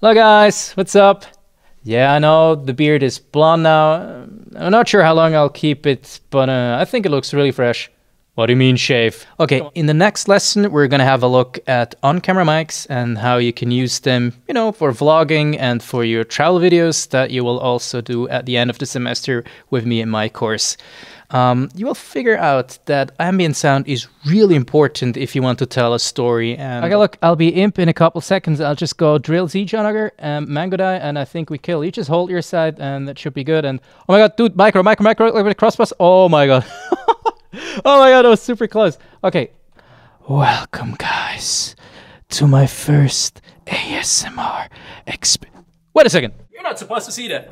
Hello guys, what's up? Yeah, I know the beard is blonde now. I'm not sure how long I'll keep it, but I think it looks really fresh. What do you mean shave? Okay, in the next lesson we're gonna have a look at on-camera mics and how you can use them, you know, for vlogging and for your travel videos that you will also do at the end of the semester with me in my course. You will figure out that ambient sound is really important if you want to tell a story. And okay, look, I'll be imp in a couple seconds. I'll just go drill Z-Jogger and Mango Die, and I think we kill. You just hold your side, and that should be good. And oh my god, dude, micro, like with a crossbus. Oh my god. Oh my god, that was super close. Okay. Welcome, guys, to my first ASMR Wait a second. You're not supposed to see that.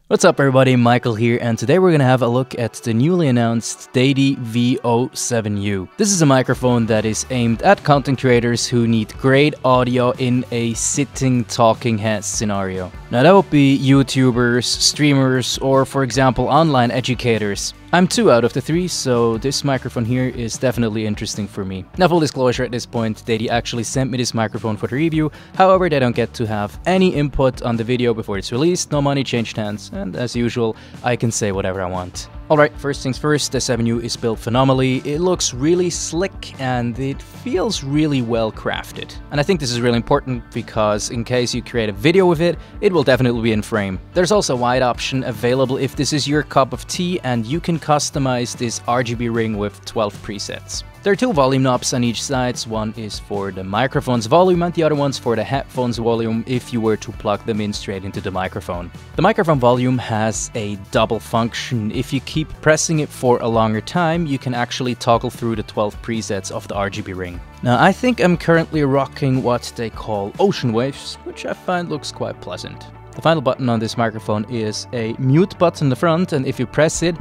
What's up everybody, Michael here, and today we're gonna have a look at the newly announced Deity VO-7U. This is a microphone that is aimed at content creators who need great audio in a sitting talking head scenario. Now that would be YouTubers, streamers, or for example online educators. I'm 2 out of the 3, so this microphone here is definitely interesting for me. Now full disclosure at this point, Deity actually sent me this microphone for the review, however they don't get to have any input on the video before it's released, no money changed hands, and as usual, I can say whatever I want. Alright, first things first, the 7U is built phenomenally, it looks really slick and it feels really well crafted. And I think this is really important because in case you create a video with it, it will definitely be in frame. There's also a wide option available if this is your cup of tea, and you can customize this RGB ring with 12 presets. There are 2 volume knobs on each side, one is for the microphone's volume and the other one's for the headphone's volume if you were to plug them in straight into the microphone. The microphone volume has a double function. If you keep pressing it for a longer time, you can actually toggle through the 12 presets of the RGB ring. Now I think I'm currently rocking what they call ocean waves, which I find looks quite pleasant. The final button on this microphone is a mute button in the front, and if you press it,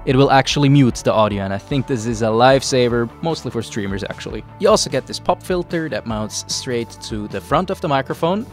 it will actually mute the audio, and I think this is a lifesaver, mostly for streamers actually. You also get this pop filter that mounts straight to the front of the microphone.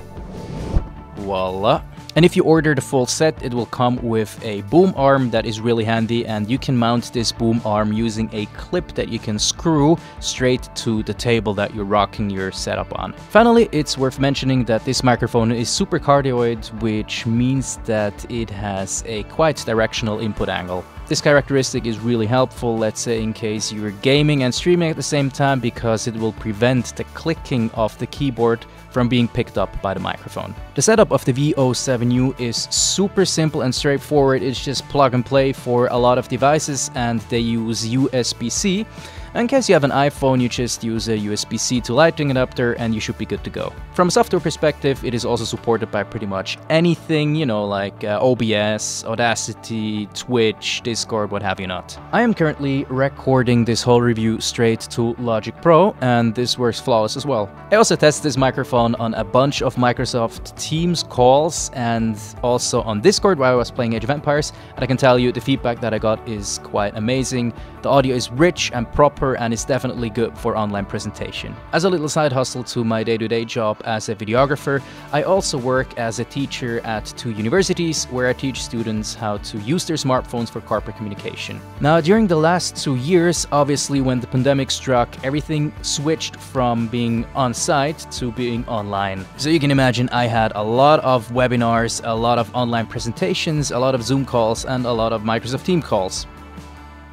Voila. And if you order the full set, it will come with a boom arm that is really handy, and you can mount this boom arm using a clip that you can screw straight to the table that you're rocking your setup on. Finally, it's worth mentioning that this microphone is super cardioid, which means that it has a quite directional input angle. This characteristic is really helpful, let's say in case you're gaming and streaming at the same time, because it will prevent the clicking of the keyboard from being picked up by the microphone. The setup of the VO-7U is super simple and straightforward. It's just plug and play for a lot of devices, and they use USB-C. In case you have an iPhone, you just use a USB-C to Lightning adapter and you should be good to go. From a software perspective, it is also supported by pretty much anything, you know, like OBS, Audacity, Twitch, Discord, what have you not. I am currently recording this whole review straight to Logic Pro, and this works flawless as well. I also tested this microphone on a bunch of Microsoft Teams calls and also on Discord while I was playing Age of Empires, and I can tell you the feedback that I got is quite amazing. The audio is rich and proper, and is definitely good for online presentation. As a little side hustle to my day-to-day job as a videographer, I also work as a teacher at 2 universities where I teach students how to use their smartphones for corporate communication. Now, during the last 2 years, obviously when the pandemic struck, everything switched from being on-site to being online. So you can imagine I had a lot of webinars, a lot of online presentations, a lot of Zoom calls, and a lot of Microsoft Teams calls.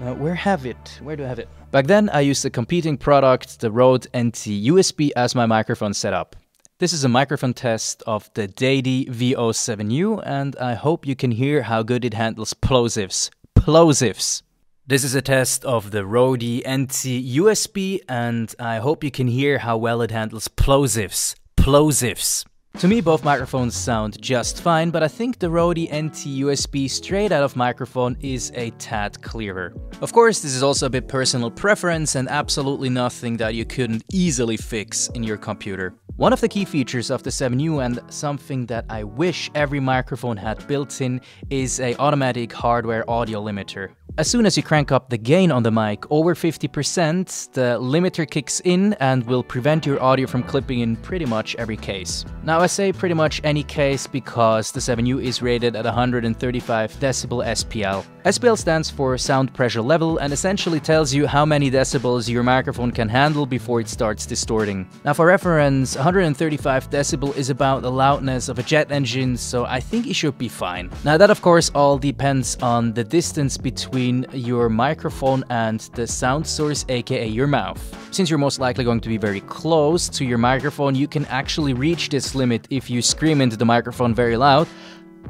Now, where do I have it? Back then, I used a competing product, the Rode NT-USB, as my microphone setup. This is a microphone test of the Deity VO-7U, and I hope you can hear how good it handles plosives. Plosives! This is a test of the Rode NT-USB, and I hope you can hear how well it handles plosives. Plosives! To me, both microphones sound just fine, but I think the Rode NT-USB straight out of microphone is a tad clearer. Of course, this is also a bit personal preference and absolutely nothing that you couldn't easily fix in your computer. One of the key features of the 7U, and something that I wish every microphone had built in, is an automatic hardware audio limiter. As soon as you crank up the gain on the mic over 50%, the limiter kicks in and will prevent your audio from clipping in pretty much every case. Now I say pretty much any case because the 7U is rated at 135 decibel SPL. SPL stands for sound pressure level and essentially tells you how many decibels your microphone can handle before it starts distorting. Now for reference, 135 decibel is about the loudness of a jet engine, so I think it should be fine. Now that of course all depends on the distance between your microphone and the sound source, aka your mouth. Since you're most likely going to be very close to your microphone, you can actually reach this limit if you scream into the microphone very loud,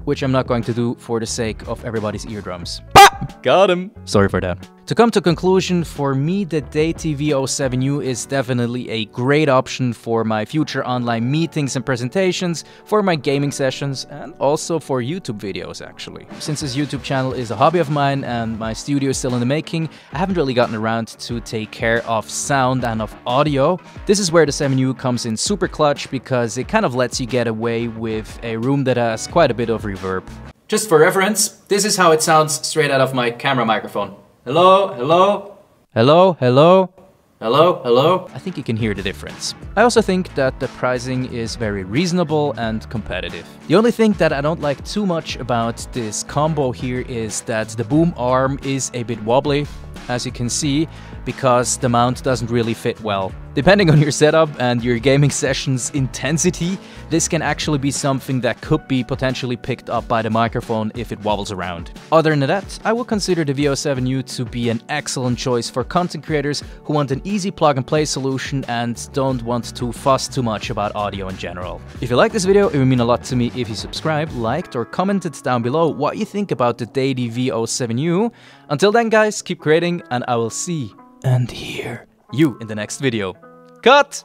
which I'm not going to do for the sake of everybody's eardrums. Got him! Sorry for that. To come to conclusion, for me the Deity VO-7U is definitely a great option for my future online meetings and presentations, for my gaming sessions, and also for YouTube videos actually. Since this YouTube channel is a hobby of mine and my studio is still in the making, I haven't really gotten around to take care of sound and of audio. This is where the 7U comes in super clutch because it kind of lets you get away with a room that has quite a bit of reverb. Just for reference, this is how it sounds straight out of my camera microphone. Hello, hello, hello, hello, hello, hello. I think you can hear the difference. I also think that the pricing is very reasonable and competitive. The only thing that I don't like too much about this combo here is that the boom arm is a bit wobbly, as you can see, because the mount doesn't really fit well. Depending on your setup and your gaming session's intensity, this can actually be something that could be potentially picked up by the microphone if it wobbles around. Other than that, I will consider the VO-7U to be an excellent choice for content creators who want an easy plug-and-play solution and don't want to fuss too much about audio in general. If you like this video, it would mean a lot to me if you subscribed, liked, or commented down below what you think about the Deity VO-7U. Until then guys, keep creating and I will see and hear you in the next video. Cut!